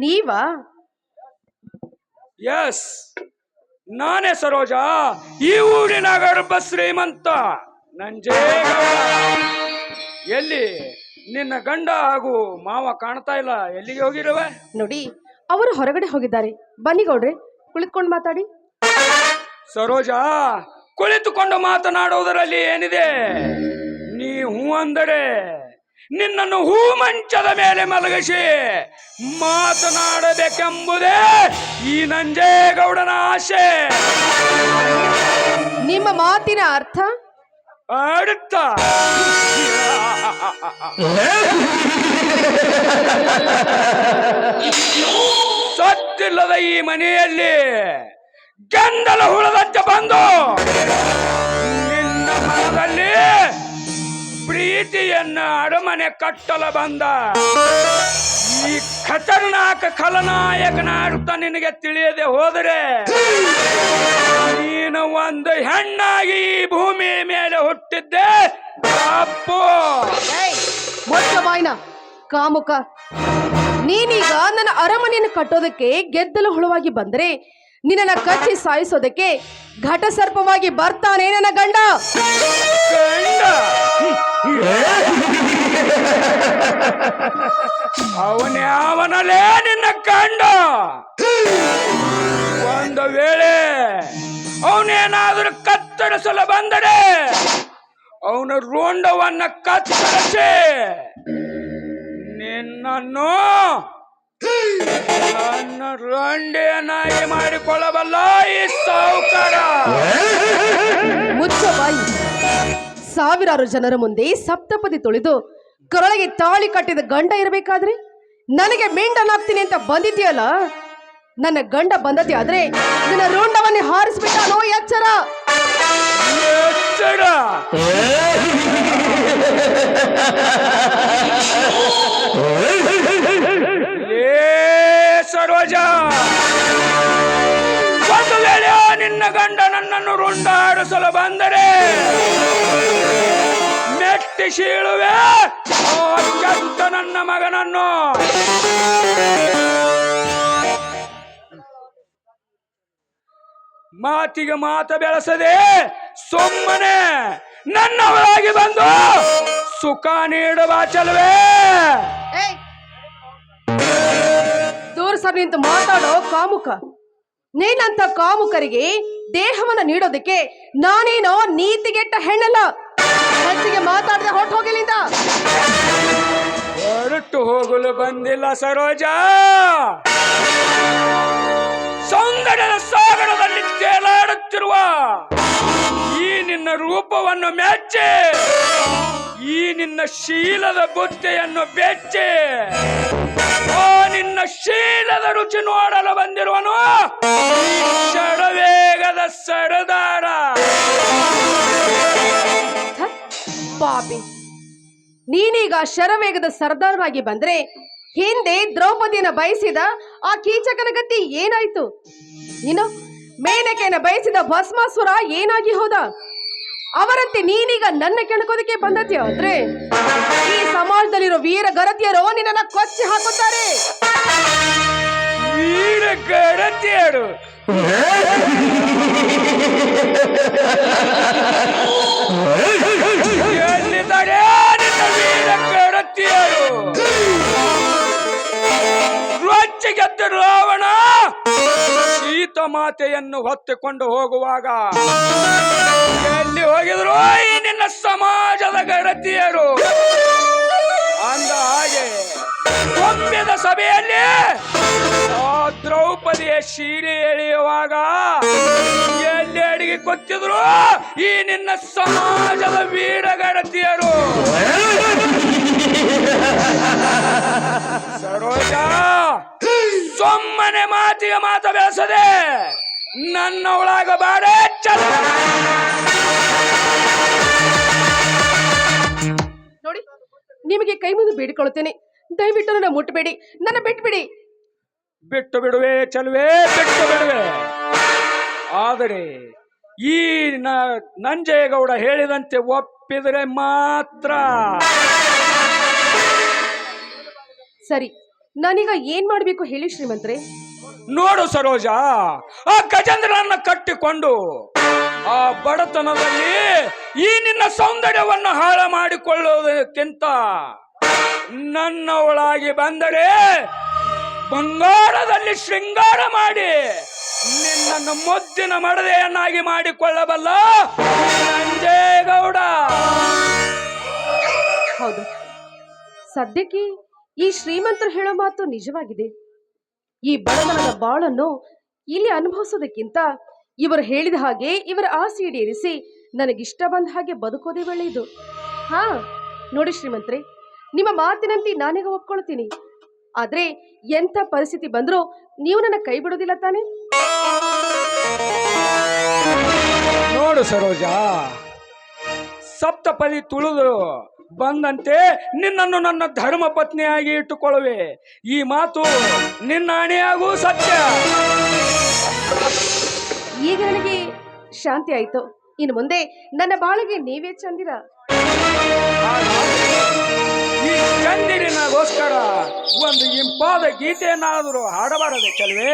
ನೀವಾ? ಎಸ್, ನಾನೇ ಸರೋಜ, ಈ ಊರಿನ ಗರ್ಭ ಶ್ರೀಮಂತ ನಂಜೇಗೌಡ. ಎಲ್ಲಿ ನಿನ್ನ ಗಂಡ ಹಾಗೂ ಮಾವ ಕಾಣ್ತಾ ಇಲ್ಲ, ಎಲ್ಲಿಗೆ ಹೋಗಿರುವೆ? ನೋಡಿ, ಅವರು ಹೊರಗಡೆ ಹೋಗಿದ್ದಾರೆ. ಬನ್ನಿ ಗೌಡ್ರೆ, ಕುಳಿತುಕೊಂಡು ಮಾತಾಡಿ. ಸರೋಜ, ಕುಳಿತುಕೊಂಡು ಮಾತನಾಡುವುದರಲ್ಲಿ ಏನಿದೆ? ನೀ ಹೂ ಅಂದರೆ ನಿನ್ನನ್ನು ಹೂ ಮಂಚದ ಮೇಲೆ ಮಲಗಿಸಿ ಮಾತನಾಡಬೇಕೆಂಬುದೇ ಈ ನಂಜೇಗೌಡನ ಆಸೆ. ನಿಮ್ಮ ಮಾತಿನ ಅರ್ಥ? ಅರ್ಥ ಸತ್ತಿಲ್ಲದ ಈ ಮನೆಯಲ್ಲಿ ಗಂಡಲ ಹುಳದಂತೆ ಬಂದು ನಿನ್ನ ಮನದಲ್ಲಿ ಪ್ರೀತಿಯನ್ನ ಅರಮನೆ ಕಟ್ಟಲು ಬಂದ ಈ ಖತರ್ನಾಕ ಖಲನಾಯಕನ ಅರ್ಥ ನಿನಗೆ ತಿಳಿಯದೆ ಹೋದರೆ ನೀನು ಒಂದು ಹೆಣ್ಣಾಗಿ ಈ ಭೂಮಿ ಮೇಲೆ ಹುಟ್ಟಿದ್ದೆ ತಪ್ಪು. ಮೊತ್ತ ಕಾಮುಕ, ನೀನೀಗ ನನ್ನ ಅರಮನೆಯನ್ನು ಕಟ್ಟೋದಕ್ಕೆ ಗೆದ್ದಲು ಹುಳುವಾಗಿ ಬಂದರೆ ನಿನ್ನ ಕಚ್ಚಿ ಸಾಯಿಸೋದಕ್ಕೆ ಘಟ ಸರ್ಪವಾಗಿ ಬರ್ತಾನೆ ನನ್ನ ಗಂಡ. ಅವನೇ ಅವನಲ್ಲೇ ನಿನ್ನ ಗಂಡ. ಒಂದು ವೇಳೆ ಅವನೇನಾದರೂ ಕತ್ತರಿಸಲು ಬಂದರೆ ಅವನ ರುಂಡವನ್ನ ಕತ್ತರಿಸಿ ನಿನ್ನನ್ನು ನನ್ನ ರಂಡೆಯನ್ನಾಗಿ ಮಾಡಿಕೊಳ್ಳಬಲ್ಲ ಈ ಸಾಹುಕಾರ. ಮುಚ್ಚ ಬಾಯಿ. ಸಾವಿರಾರು ಜನರ ಮುಂದೆ ಸಪ್ತಪದಿ ತುಳಿದು ಕೊರಳಿಗೆ ತಾಳಿ ಕಟ್ಟಿದ ಗಂಡ ಇರಬೇಕಾದ್ರೆ ನನಗೆ ಮೆಂಡನಾಗ್ತೀನಿ ಅಂತ ಬಂದಿದ್ಯಲ್ಲ. ನನ್ನ ಗಂಡ ಬಂದದ್ದೇ ಆದ್ರೆ ನಿನ್ನ ರುಂಡವನ್ನೇ ಹಾರಿಸ್ಬಿಟ್ಟಾನೋ. ಎಚ್ಚರ ಎಚ್ಚರ. ಸರೋಜ, ಒಂದು ವೇಳೆ ನಿನ್ನ ಗಂಡ ನನ್ನನ್ನು ರುಂಡಾಡಿಸಲು ಬಂದರೆ ಮೆಟ್ಟಿ ಶೀಳುವೆ ಅತ್ಯಂತ ನನ್ನ ಮಗನನ್ನು. ಮಾತಿಗೆ ಮಾತ ಬೆಳೆಸದೆ ಸುಮ್ಮನೆ ನನ್ನ ಒಳಗೆ ಬಂದು ಸುಖ ನೀಡುವ ಚಲುವೆ. ದೂರ ಸರ್ ನಿಂತು ಮಾತಾಡೋ ಕಾಮುಕ. ನೀನಂತ ಕಾಮುಕರಿಗೆ ದೇಹವನ್ನು ನೀಡೋದಕ್ಕೆ ನಾನೇನೋ ನೀತಿಗೆಟ್ಟ ಹೆಣ್ಣಲ್ಲ. ಹೆಚ್ಚಿಗೆ ಮಾತಾಡದೆ ಹೊರಟು ಹೋಗಲಿಂದ. ಹೊರಟು ಹೋಗಲು ಬಂದಿಲ್ಲ ಸರೋಜ. ಸೌಂದರ್ಯದ ಸಾಗರದಲ್ಲಿ ತೇಲಾಡುತ್ತಿರುವ ಈ ನಿನ್ನ ರೂಪವನ್ನು ಮೆಚ್ಚಿ, ಈ ನಿನ್ನ ಶೀಲದ ಬುದ್ಧಿಯನ್ನು ಬೆಚ್ಚಿ, ನಿನ್ನ ಶೀಲದ ರುಚಿ ನೋಡಲು ಬಂದಿರುವನು ಶರವೇಗದ ಸರದಾರ. ಪಾಪಿ, ನೀನೀಗ ಶರವೇಗದ ಸರ್ದಾರನಾಗಿ ಬಂದ್ರೆ ಹಿಂದೆ ದ್ರೌಪದಿಯನ್ನು ಬಯಸಿದ ಆ ಕೀಚಕನ ಗತಿ ಏನಾಯ್ತು? ನೀನು ಮೇನಕೆಯನ್ನು ಬಯಸಿದ ಭಸ್ಮಾಸುರ ಏನಾಗಿ ಹೋದ? ಅವರಂತೆ ನೀನೀಗ ನನ್ನ ಕೆಣಕೋದಕ್ಕೆ ಬಂದದ್ಯಾ ಅಂದ್ರೆ ಈ ಸಮಾಜದಲ್ಲಿರೋ ವೀರ ಗರತಿಯರು ನಿನ್ನ ಕೊಚ್ಚಿ ಹಾಕುತ್ತಾರೆ. ವೀರ ಗರತಿಯರು ಎಲ್ಲಿದ್ದಾರೆ ನಿನ್ನ ವೀರ ಗರತಿಯರು? ರೊಚ್ಚಿಗೆದ್ದ ರಾವಣ ಸೀತಾ ಮಾತೆಯನ್ನು ಹೊತ್ತುಕೊಂಡು ಹೋಗುವಾಗ ಎಲ್ಲಿ ಹೋಗಿದ್ರು ಈ ನಿನ್ನ ಸಮಾಜದ ಗರತಿಯರು? ಅಂದ ಹಾಗೆ ಒಮ್ಮೆದ ಸಭೆಯಲ್ಲಿ ಆ ದ್ರೌಪದಿಯ ಸೀರೆ ಎಳೆಯುವಾಗ ಎಲ್ಲಿ ಅಡಿಗೆ ಕೊತ್ತಿದ್ರು ಈ ನಿನ್ನ ಸಮಾಜದ ವೀರಗರತಿಯರು? ಸರೋಜ, ಸುಮ್ಮನೆ ಮಾತಿಗೆ ಮಾತ ಬೆಳೆಸದೆ ನನ್ನ ಒಳಗ ಬಾಡೆ ಚಲ. ನೋಡಿ, ನಿಮಗೆ ಕೈ ಮುಗಿದು ಬೇಡಿಕೊಳ್ಳುತ್ತೇನೆ, ದಯವಿಟ್ಟು ನನ್ನ ಮುಟ್ಟಬೇಡಿ, ನನ್ನ ಬಿಟ್ಬಿಡಿ. ಬಿಟ್ಟು ಬಿಡುವೆ ಚಲುವೆ, ಬಿಟ್ಟು ಬಿಡುವೆ. ಆದರೆ ಈ ನಂಜೇಗೌಡ ಹೇಳಿದಂತೆ ಒಪ್ಪಿದರೆ ಮಾತ್ರ. ಸರಿ, ನಾನೀಗ ಏನ್ ಮಾಡ್ಬೇಕು ಹೇಳಿ ಶ್ರೀಮಂತ್ರೆ? ನೋಡು ಸರೋಜ, ಆ ಗಜೇಂದ್ರನನ್ನ ಕಟ್ಟಿಕೊಂಡು ಆ ಬಡತನದಲ್ಲಿ ಈ ನಿನ್ನ ಸೌಂದರ್ಯವನ್ನು ಹಾಳು ಮಾಡಿಕೊಳ್ಳುವುದಕ್ಕಿಂತ ನನ್ನವಳಾಗಿ ಬಂದರೆ ಬಂಗಾರದಲ್ಲಿ ಶೃಂಗಾರ ಮಾಡಿ ನಿನ್ನನ್ನು ಮುದ್ದಿನ ಮಡದೆಯನ್ನಾಗಿ ಮಾಡಿಕೊಳ್ಳಬಲ್ಲ ನಂಜೇಗೌಡ. ಹೌದು, ಸದ್ಯಕ್ಕೆ ಈ ಶ್ರೀಮಂತರು ಹೇಳೋ ಮಾತು ನಿಜವಾಗಿದೆ. ಈ ಬಡತನದ ಬಾಳನ್ನು ಇಲ್ಲಿ ಅನುಭವಿಸೋದಕ್ಕಿಂತ ಇವರು ಹೇಳಿದ ಹಾಗೆ ಇವರ ಆಸೆ ಈಡೇರಿಸಿ ನನಗಿಷ್ಟ ಬಂದ ಹಾಗೆ ಬದುಕೋದೇ ಒಳ್ಳೆಯದು. ಹಾ ನೋಡಿ ಶ್ರೀಮಂತ್ರೆ, ನಿಮ್ಮ ಮಾತಿನಂತೆ ನಾನೀಗ ಒಪ್ಕೊಳ್ತೀನಿ. ಆದ್ರೆ ಎಂಥ ಪರಿಸ್ಥಿತಿ ಬಂದ್ರೂ ನೀವು ನನ್ನ ಕೈ ಬಿಡೋದಿಲ್ಲ ತಾನೆ? ನೋಡು ಸರೋಜ, ಸಪ್ತಪದಿ ತುಳಿದು ಬಂದಂತೆ ನಿನ್ನನ್ನು ನನ್ನ ಧರ್ಮ ಪತ್ನಿಯಾಗಿ ಇಟ್ಟುಕೊಳ್ಳುವೆ. ಈ ಮಾತು ನಿನ್ನ ಅಣೆಯಾಗೂ ಸತ್ಯ. ಈಗ ನನಗೆ ಶಾಂತಿ ಆಯ್ತು. ಇನ್ನು ಮುಂದೆ ನನ್ನ ಬಾಳಿಗೆ ನೀವೇ ಚಂದಿರ. ಈ ಚಂದಿರಿನಗೋಸ್ಕರ ಒಂದು ಇಂಪಾದ ಗೀತೆಯನ್ನಾದರೂ ಹಾಡಬಾರದೆ ಚಲ್ವೇ?